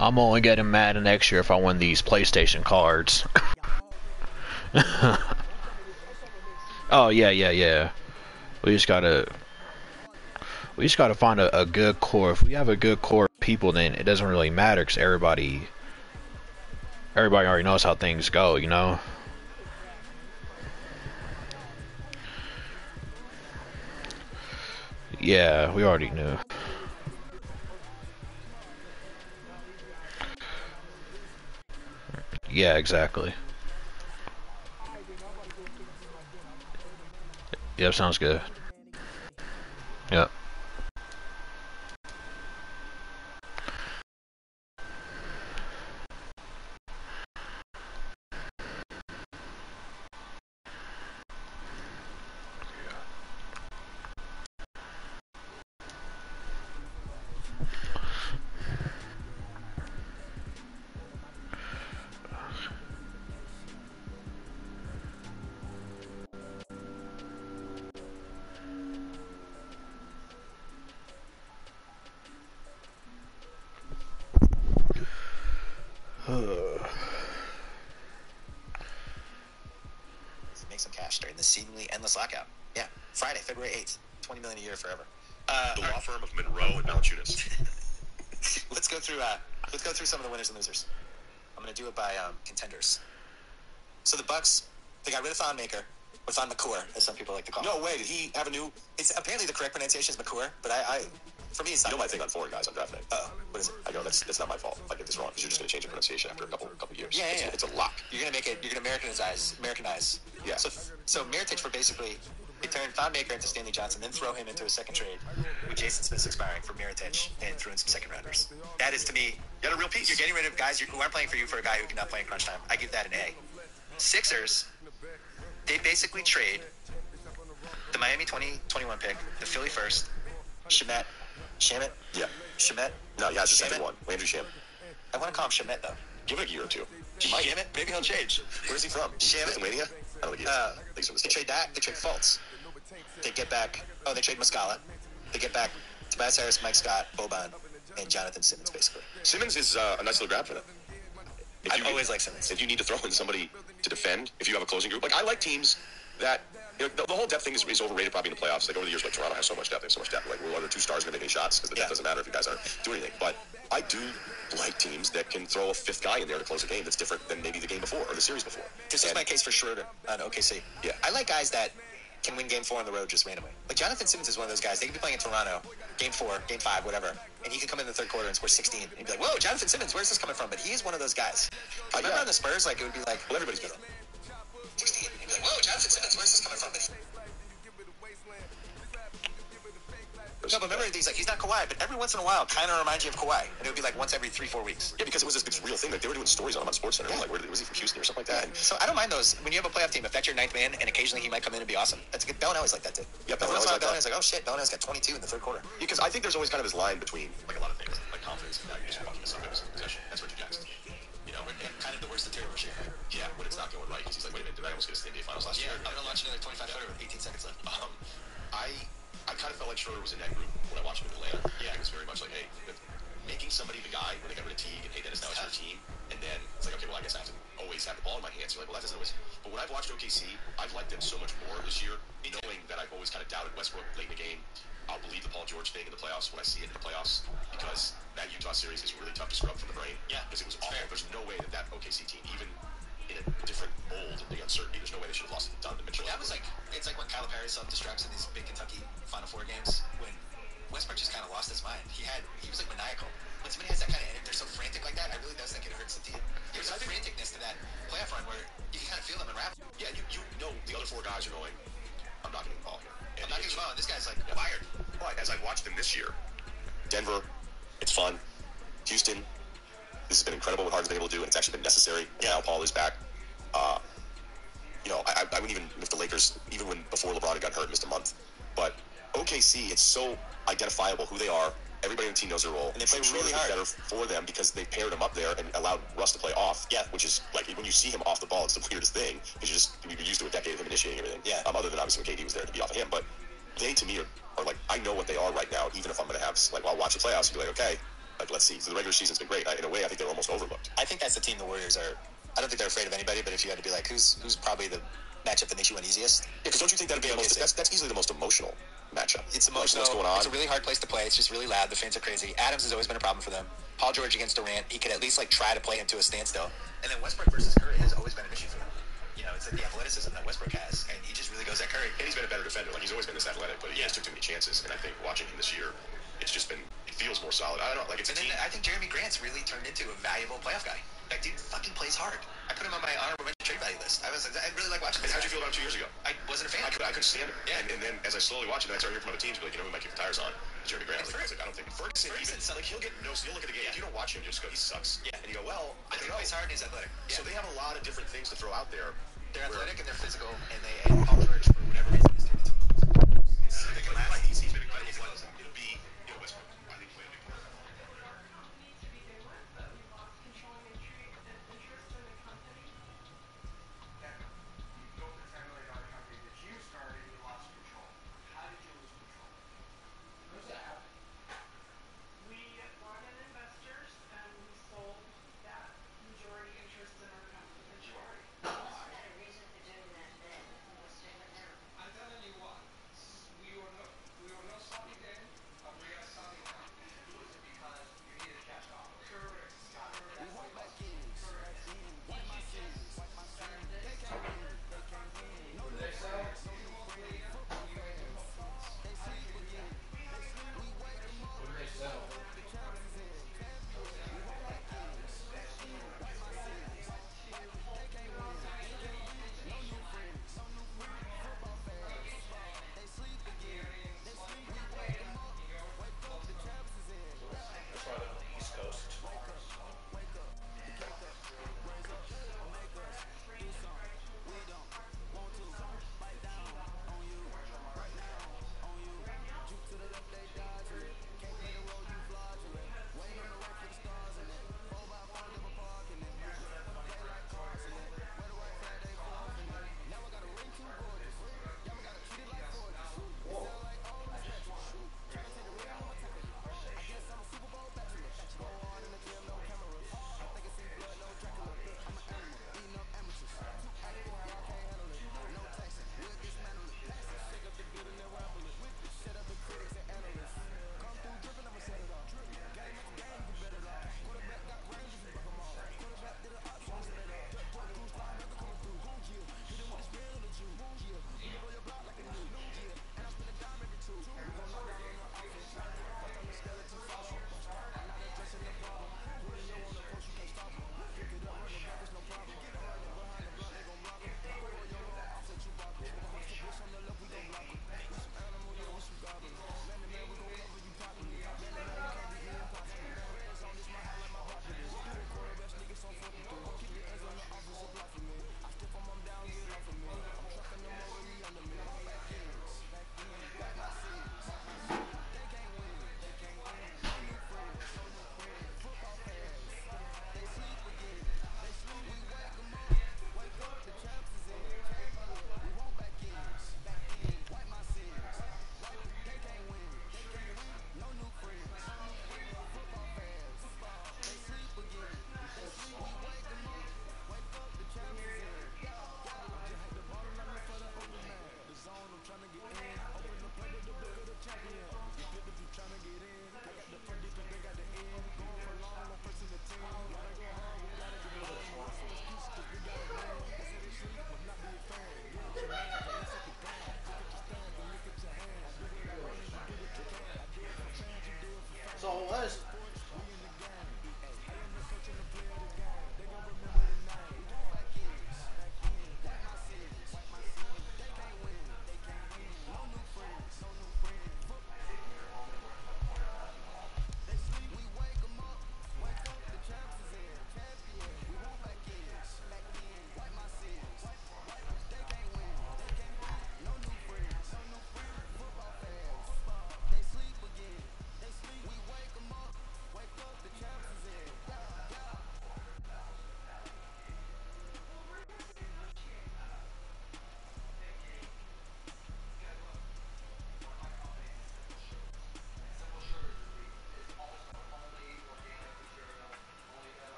I'm only getting Madden next year if I win these PlayStation cards. Oh yeah. We just gotta we just gotta find a good core. If we have a good core of people, then it doesn't really matter because everybody already knows how things go, you know. Yeah, we already knew. Yeah, exactly. Yep, sounds good. Yep. Make some cash during this seemingly endless lockout. Yeah, Friday, February 8th, $20 million a year forever. The law firm of Monroe and Valachunas. Let's go through some of the winners and losers. I'm going to do it by contenders. So the Bucks, they got rid of Thon Maker, or Thon McCour, as some people like to call him. No way, did he have a new... It's apparently the correct pronunciation is McCour, but for me, it's not. You know my thing on foreign guys on draft night. What is it? I know, that's not my fault if I get this wrong, because you're just going to change the pronunciation after a couple years. Yeah. It's a lock. You're going to Americanize. Yeah. So Miritich were basically, they turned Thon Maker into Stanley Johnson, then throw him into a second trade with Jason Smith expiring for Miritich and threw in some second rounders. That is, to me, You got a real piece. you're getting rid of guys who aren't playing for you for a guy who cannot play in crunch time. I give that an A. Sixers, they basically trade the Miami 2021 pick, the Philly first, Shamet. Yeah. Shamet? No, yeah, it's the Shamet? second one. Landry Sham. I want to call him Shamet, though. Give it a year or two. Shamet? Maybe he'll change. Where's he from? Shamet? Lithuania? I don't think he is. I think he's from the They States. trade that. They trade Fultz. They get back. They trade Muscala. They get back Tobias Harris, Mike Scott, Boban, and Jonathan Simmons, basically. Simmons is a nice little grab for them. I've always liked Simmons. If you need to throw in somebody to defend, if you have a closing group, like I like teams that, the whole depth thing is overrated probably in the playoffs. Like over the years, like Toronto has so much depth. They have so much depth. Like, well, are the two stars going to make any shots? Because the depth doesn't matter if you guys aren't doing anything. But I do like teams that can throw a fifth guy in there to close a game that's different than maybe the game before or the series before. This is my case for Schroeder on OKC. Yeah. I like guys that can win game 4 on the road just randomly. Like Jonathan Simmons is one of those guys. They could be playing in Toronto, game 4, game 5, whatever, and he could come in the third quarter and score 16. And you'd be like, whoa, Jonathan Simmons, where's this coming from? But he is one of those guys. Remember on the Spurs, like it would be like, Well, everybody's better. 16. You'd be like, whoa, Jonathan Simmons, where's this coming from? No, but remember, he's not Kawhi, but every once in a while, kind of reminds you of Kawhi, and it would be like once every 3-4 weeks. Yeah, because it was this big real thing. Like they were doing stories on him on SportsCenter. Yeah. Like, was he from Houston or something like that? And So I don't mind those. When you have a playoff team, if that's your ninth man, and occasionally he might come in and be awesome, that's good. Bellinelli's like that too. Yeah, Bellinelli's Bellinelli's like that. like, oh shit, Bellinelli's got 22 in the third quarter. because I think there's always kind of this line between like a lot of things, like confidence and now you're just walking to somebody's possession. That's Reggie Jackson. You know, and Kind of the worst of turnover shit. yeah, when it's not going right, because he's like, wait a minute, did I almost get us to the NBA Finals last year? I'm gonna launch another 25-footer with 18 seconds left. I kind of felt like Schroeder was in that group when I watched him in Atlanta. Yeah, it was very much like, hey, making somebody the guy when they got rid of Teague and hey, Dennis, now it's your team. And then it's like, okay, well, I guess I have to always have the ball in my hands. You're like, well, that doesn't always. But when I've watched OKC, I've liked them so much more this year, knowing that I've always kind of doubted Westbrook late in the game. I'll believe the Paul George thing in the playoffs when I see it in the playoffs because that Utah series is really tough to scrub from the brain. Yeah, because it was awful. There's no way that OKC team, even in a different mold of the uncertainty, there's no way they should have lost to Donovan Mitchell. That was like, it's like when Calipari self-destructs in these big Kentucky Final Four games when Westbrook just kind of lost his mind. He was like maniacal. When somebody has that kind of energy, they're so frantic like that, I really does think it hurts the team. There's a franticness to that playoff run where you can kind of feel them unravel. Yeah, you know the other four guys are going, I'm not getting the ball here. And I'm not getting the ball, and this guy's like wired. But as I've watched them this year, Denver, it's fun. Houston, this has been incredible what Harden's been able to do, and it's actually been necessary. Yeah. Now Paul is back. I wouldn't even, if the Lakers, even before LeBron had got hurt, missed a month. But OKC, it's so identifiable who they are. Everybody on the team knows their role. And they play Schroeder's really hard. better for them because they paired him up there and allowed Russ to play off. Yeah. Which is, like, when you see him off the ball, it's the weirdest thing. Because we're used to a decade of him initiating everything. Yeah. Other than obviously when KD was there to be off of him. But they, to me, are like, I know what they are right now, even if I'm going to have, like, I'll watch the playoffs and be like, okay, Like, let's see. So the regular season's been great. In a way, I think they're almost overlooked. I think that's the team the Warriors are. I don't think they're afraid of anybody, but if you had to be like, who's probably the matchup that makes you win easiest? Yeah, because don't you think that'd be that's easily the most emotional matchup? It's emotional. Like, what's going on? It's a really hard place to play. It's just really loud. The fans are crazy. Adams has always been a problem for them. Paul George against Durant, he could at least like try to play him to a standstill. And then Westbrook versus Curry has always been an issue for them. You know, it's like the athleticism that Westbrook has, and he just really goes at Curry. And he's been a better defender. Like, he's always been this athletic, but he just took too many chances. And I think watching him this year, it's just been, it feels more solid. I don't know. Like, it's a team. I think Jeremy Grant's really turned into a valuable playoff guy. That dude fucking plays hard. I put him on my honorable mention trade value list. I really like watching him. How'd you feel about him 2 years ago? I wasn't a fan. I couldn't stand him. Yeah. And then as I slowly watched it, I started hearing from other teams, like, you know, who might keep the tires on? Jeremy Grant. I was like, I don't think Ferguson like, he'll look at the game. If you don't watch him, just go, he sucks. Yeah. And you go, well, I think he plays hard and he's athletic. Yeah. So they have a lot of different things to throw out there. They're athletic and they're physical, and Paul George, for whatever reason, is turned into he's been incredible. It'll be, you know, Westbrook. I think played a big part.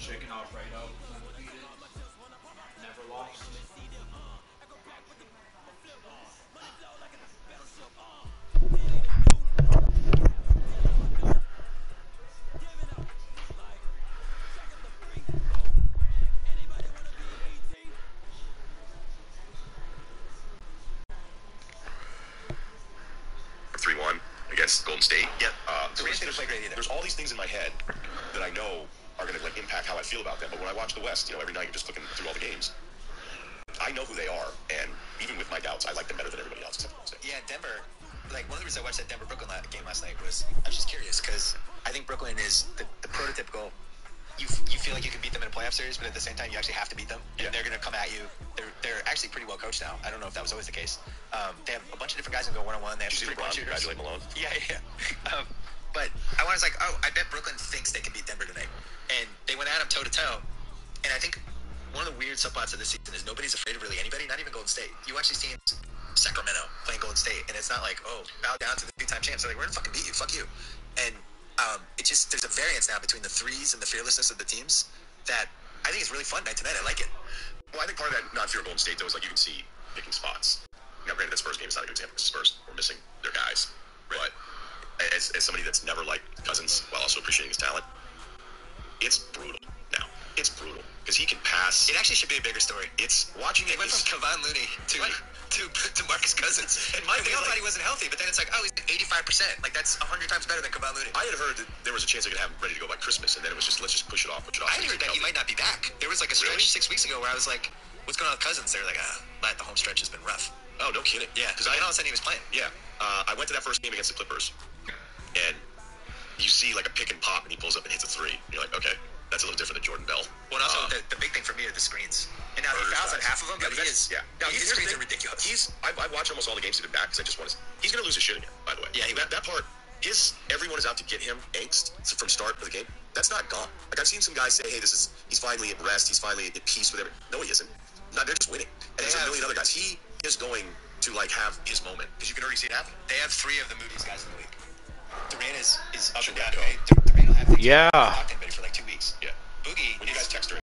Chicken Alfredo, undefeated, never lost. 3-1 against Golden State. Yep. So Durant didn't play great either. there's all these things in my head that I know are going to like impact how I feel about them. But when I watch the West, you know, every night you're just looking through all the games. I know who they are, and even with my doubts, I like them better than everybody else. Except Golden State. Yeah, Denver. Like one of the reasons I watched that Denver-Brooklyn game last night was I was just curious because I think Brooklyn is the prototypical. You feel like you can beat them in a playoff series, but at the same time you actually have to beat them, and they're going to come at you. They're actually pretty well coached now. I don't know if that was always the case. They have a bunch of different guys who go one-on-one. They have Did you see three-point LeBron shooters. congratulate Malone? Yeah. But I was like, oh, I bet Brooklyn thinks they can beat Denver tonight, and they went at them toe to toe. And I think one of the weird subplots of this season is nobody's afraid of really anybody, not even Golden State. You watch these teams, Sacramento playing Golden State, and it's not like, oh, bow down to the two-time champs. They're like, we're gonna fucking beat you, fuck you. And it just there's a variance now between the threes and the fearlessness of the teams that I think is really fun night to night. I like it. Well, I think part of that non-fear of Golden State, though, is like you can see picking spots. Now, granted, that Spurs game is not a good example because Spurs were missing their guys. But as somebody that's never liked Cousins while also appreciating his talent, it's brutal now. It's brutal because he can pass. It actually should be a bigger story. It's watching it. It went from Kevon Looney to Marcus Cousins. And we all thought he wasn't healthy, but then it's like, oh, he's 85%. Like, that's 100 times better than Kevon Looney. I had heard that there was a chance they could have him ready to go by Christmas, and then it was just, let's just push it off. I had heard that he might not be back. There was like a stretch Really? 6 weeks ago where I was like, what's going on with Cousins? They were like, the home stretch has been rough. Oh, no kidding. Yeah, because all of a sudden he was playing. Yeah. I went to that first game against the Clippers, and you see like a pick and pop, and he pulls up and hits a three. And you're like, okay, that's a little different than Jordan Bell. Well, and also the big thing for me are the screens. And now he fouls on half of them, but he is. Yeah. Now, his screens are ridiculous. I watch almost all the games he's been back because I just want to. He's going to lose his shit again, by the way. Yeah, that part. Everyone is out to get him angst from start of the game. That's not gone. Like I've seen some guys say, hey, he's finally at rest. He's finally at peace with everything. No, he isn't. No, they're just winning. And there's a million other guys. He is going to like have his moment because you can already see it happen. They have three of the movies guys in the league. Durant is up and down. Durant Durant will have things Yeah. locked in ready for like 2 weeks. Yeah. Boogie. When you guys text her